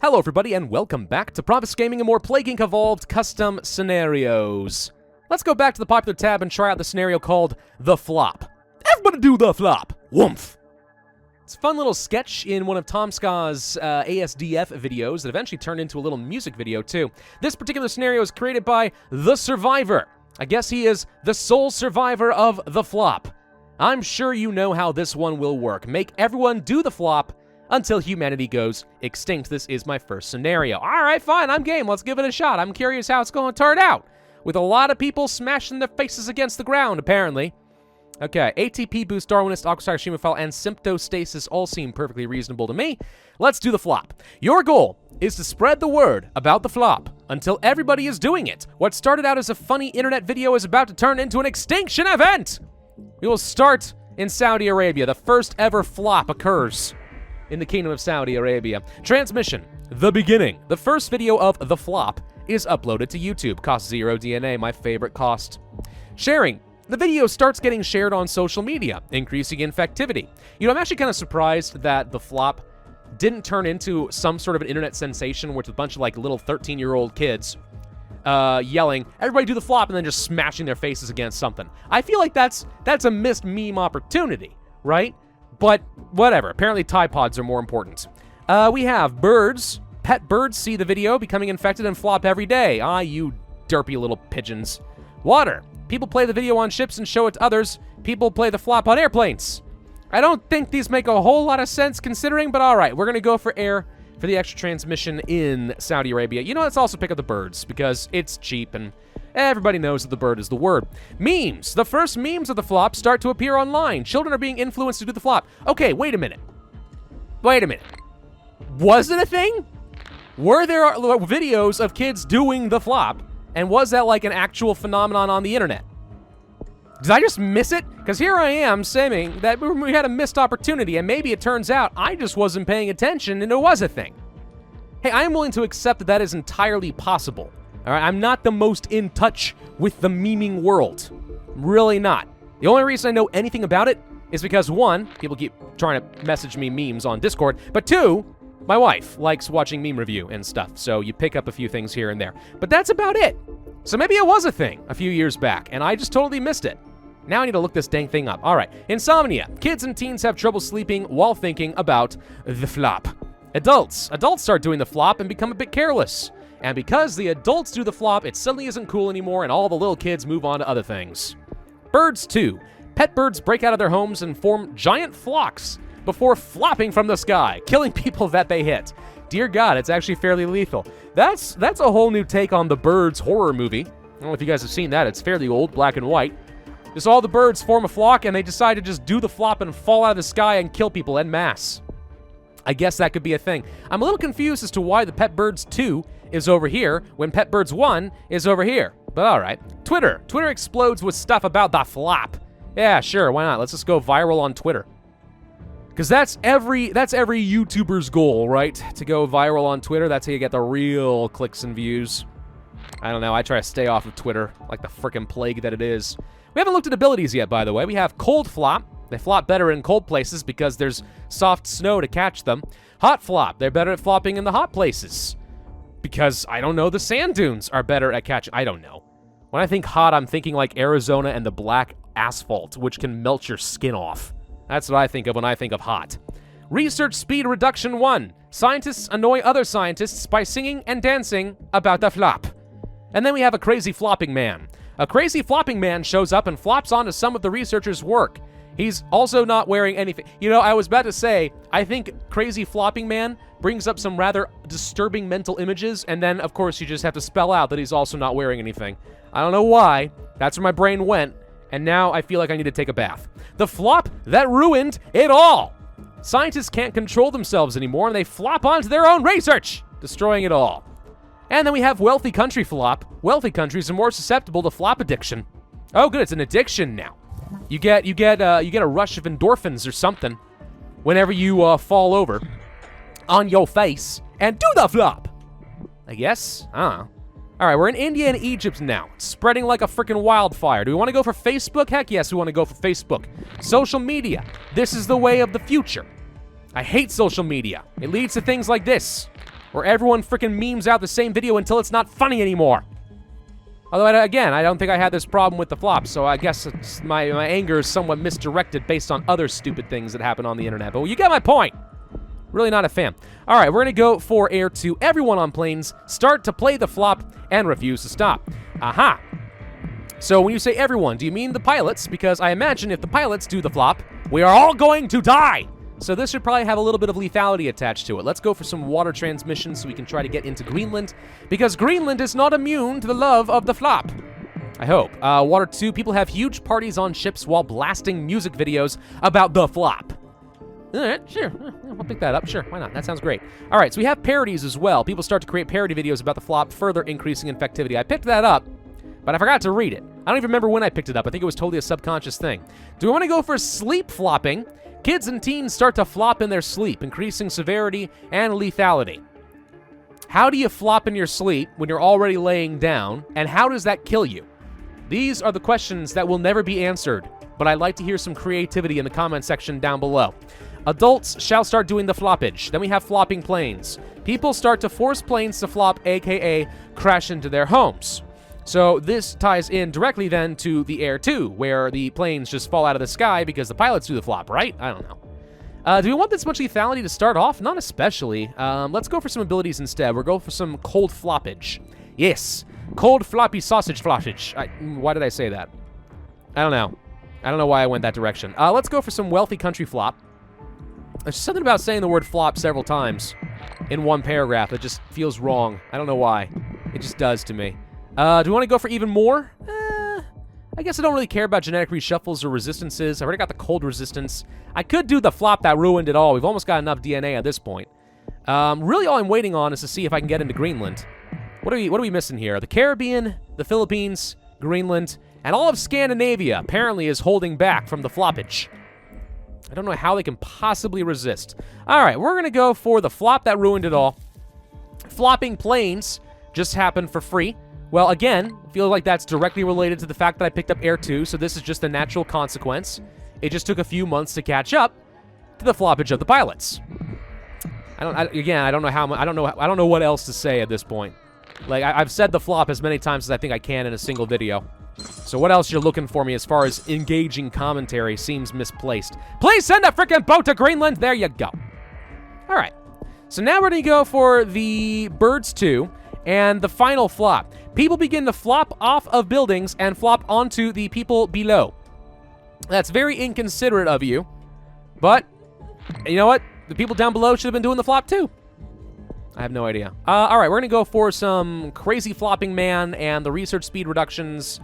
Hello everybody and welcome back to Pravus Gaming and more Plague Inc. Evolved custom scenarios. Let's go back to the popular tab and try out the scenario called The Flop. Everybody do the flop! Wumph! It's a fun little sketch in one of TomSka's ASDF videos that eventually turned into a little music video too. This particular scenario is created by The Survivor. I guess he is the sole survivor of The Flop. I'm sure you know how this one will work. Make everyone do the flop until humanity goes extinct. This is my first scenario. All right, fine, I'm game. Let's give it a shot. I'm curious how it's going to turn out. With a lot of people smashing their faces against the ground, apparently. Okay, ATP boost, Darwinist, Oxide, Shemophile, and Symptostasis all seem perfectly reasonable to me. Let's do the flop. Your goal is to spread the word about the flop until everybody is doing it. What started out as a funny internet video is about to turn into an extinction event. We will start in Saudi Arabia. The first ever flop occurs in the Kingdom of Saudi Arabia. Transmission, the beginning. The first video of The Flop is uploaded to YouTube. Cost 0 DNA, my favorite cost. Sharing. The video starts getting shared on social media, increasing infectivity. You know, I'm actually kind of surprised that The Flop didn't turn into some sort of an internet sensation with a bunch of like little 13-year-old kids yelling, everybody do the flop, and then just smashing their faces against something. I feel like that's a missed meme opportunity, right? But whatever, apparently Tide Pods are more important. We have birds. Pet birds see the video, becoming infected and flop every day. Ah, you derpy little pigeons. Water. People play the video on ships and show it to others. People play the flop on airplanes. I don't think these make a whole lot of sense considering, but all right, we're going to go for air for the extra transmission in Saudi Arabia. You know, let's also pick up the birds because it's cheap and everybody knows that the bird is the word. Memes. The first memes of the flop start to appear online. Children are being influenced to do the flop. Okay, wait a minute. Wait a minute. Was it a thing? Were there videos of kids doing the flop? And was that like an actual phenomenon on the internet? Did I just miss it? Because here I am saying that we had a missed opportunity, and maybe it turns out I just wasn't paying attention and it was a thing. Hey, I am willing to accept that that is entirely possible. All right, I'm not the most in touch with the memeing world. Really not. The only reason I know anything about it is because, one, people keep trying to message me memes on Discord, but two, my wife likes watching meme review and stuff, so you pick up a few things here and there. But that's about it. So maybe it was a thing a few years back, and I just totally missed it. Now I need to look this dang thing up. All right, insomnia. Kids and teens have trouble sleeping while thinking about the flop. Adults start doing the flop and become a bit careless. And because the adults do the flop, it suddenly isn't cool anymore, and all the little kids move on to other things. Birds, too. Pet birds break out of their homes and form giant flocks before flopping from the sky, killing people that they hit. Dear God, it's actually fairly lethal. That's a whole new take on the Birds horror movie. I don't know if you guys have seen that. It's fairly old, black and white. Just all the birds form a flock, and they decide to just do the flop and fall out of the sky and kill people en masse. I guess that could be a thing. I'm a little confused as to why the Pet Birds 2 is over here when Pet Birds 1 is over here. But all right. Twitter. Twitter explodes with stuff about the flop. Yeah, sure, why not? Let's just go viral on Twitter. Because that's every YouTuber's goal, right? To go viral on Twitter. That's how you get the real clicks and views. I don't know. I try to stay off of Twitter like the frickin' plague that it is. We haven't looked at abilities yet, by the way. We have cold flop. They flop better in cold places because there's soft snow to catch them. Hot flop. They're better at flopping in the hot places. Because, I don't know, the sand dunes are better at catching. I don't know. When I think hot, I'm thinking like Arizona and the black asphalt, which can melt your skin off. That's what I think of when I think of hot. Research speed reduction 1. Scientists annoy other scientists by singing and dancing about the flop. And then we have a crazy flopping man. A crazy flopping man shows up and flops onto some of the researchers' work. He's also not wearing anything. You know, I was about to say, I think crazy flopping man brings up some rather disturbing mental images, and then, of course, you just have to spell out that he's also not wearing anything. I don't know why. That's where my brain went, and now I feel like I need to take a bath. The flop that ruined it all. Scientists can't control themselves anymore, and they flop onto their own research, destroying it all. And then we have wealthy country flop. Wealthy countries are more susceptible to flop addiction. Oh, good, it's an addiction now. You get a rush of endorphins or something whenever you fall over on your face and do the flop. I guess. All right, we're in India and Egypt now. It's spreading like a freaking wildfire. Do we want to go for Facebook? Heck yes, we want to go for Facebook. Social media. This is the way of the future. I hate social media. It leads to things like this. where everyone freaking memes out the same video until it's not funny anymore. Although, again, I don't think I had this problem with the flop, so I guess my anger is somewhat misdirected based on other stupid things that happen on the internet. But you get my point. Really not a fan. All right, we're going to go for Air 2. Everyone on planes start to play the flop and refuse to stop. Aha. So when you say everyone, do you mean the pilots? Because I imagine if the pilots do the flop, we are all going to die. So this should probably have a little bit of lethality attached to it. Let's go for some water transmission so we can try to get into Greenland, because Greenland is not immune to the love of the flop. I hope. Water 2, people have huge parties on ships while blasting music videos about the flop. All right, sure. I'll pick that up. Sure, why not? That sounds great. All right, so we have parodies as well. People start to create parody videos about the flop, further increasing infectivity. I picked that up, but I forgot to read it. I don't even remember when I picked it up. I think it was totally a subconscious thing. Do we want to go for sleep flopping? Kids and teens start to flop in their sleep, increasing severity and lethality. How do you flop in your sleep when you're already laying down, and how does that kill you? These are the questions that will never be answered, but I'd like to hear some creativity in the comment section down below. Adults shall start doing the floppage. Then we have flopping planes. People start to force planes to flop, aka crash into their homes. So this ties in directly then to the Air 2, where the planes just fall out of the sky because the pilots do the flop, right? I don't know. Do we want this much lethality to start off? Not especially. Let's go for some abilities instead. We'll go for some cold floppage. Yes, cold floppy sausage floppage. Why did I say that? I don't know. I don't know why I went that direction. Let's go for some wealthy country flop. There's something about saying the word flop several times in one paragraph that just feels wrong. I don't know why. It just does to me. Do we want to go for even more? I guess I don't really care about genetic reshuffles or resistances. I already got the cold resistance. I could do the flop that ruined it all. We've almost got enough DNA at this point. Really all I'm waiting on is to see if I can get into Greenland. What are we missing here? The Caribbean, the Philippines, Greenland, and all of Scandinavia apparently is holding back from the floppage. I don't know how they can possibly resist. All right, we're going to go for the flop that ruined it all. Flopping planes just happened for free. Well, again, I feel like that's directly related to the fact that I picked up Air 2, so this is just a natural consequence. It just took a few months to catch up to the floppage of the pilots. I don't know what else to say at this point. Like, I've said the flop as many times as I think I can in a single video. So what else you're looking for me as far as engaging commentary seems misplaced. Please send a freaking boat to Greenland! There you go. All right. So now we're going to go for the Birds 2 and the final flop. People begin to flop off of buildings and flop onto the people below. That's very inconsiderate of you. But, you know what? The people down below should have been doing the flop too. I have no idea. All right, we're going to go for some crazy flopping man and the research speed reductions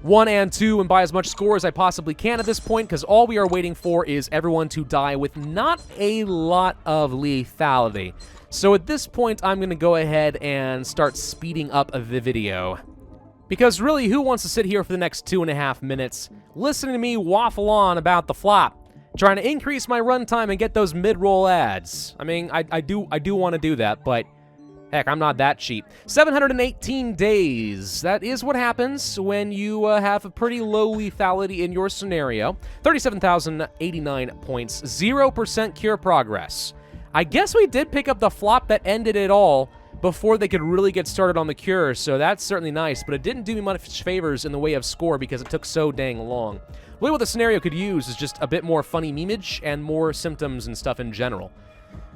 1 and 2 and buy as much score as I possibly can at this point, because all we are waiting for is everyone to die with not a lot of lethality. So at this point, I'm going to go ahead and start speeding up the video. Because really, who wants to sit here for the next 2.5 minutes listening to me waffle on about the flop? Trying to increase my runtime and get those mid-roll ads. I mean, I do want to do that, but heck, I'm not that cheap. 718 days. That is what happens when you have a pretty low lethality in your scenario. 37,089 points. 0% cure progress. I guess we did pick up the flop that ended it all before they could really get started on the cure, so that's certainly nice, but it didn't do me much favors in the way of score because it took so dang long. Really what the scenario could use is just a bit more funny memeage and more symptoms and stuff in general.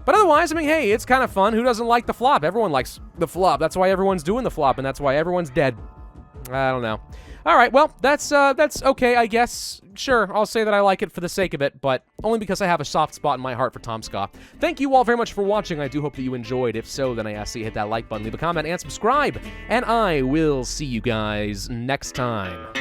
But otherwise, I mean, hey, it's kind of fun. Who doesn't like the flop? Everyone likes the flop. That's why everyone's doing the flop, and that's why everyone's dead. I don't know. All right, well, that's okay, I guess. Sure, I'll say that I like it for the sake of it, but only because I have a soft spot in my heart for TomSka. Thank you all very much for watching. I do hope that you enjoyed. If so, then I ask that you hit that like button, leave a comment, and subscribe. And I will see you guys next time.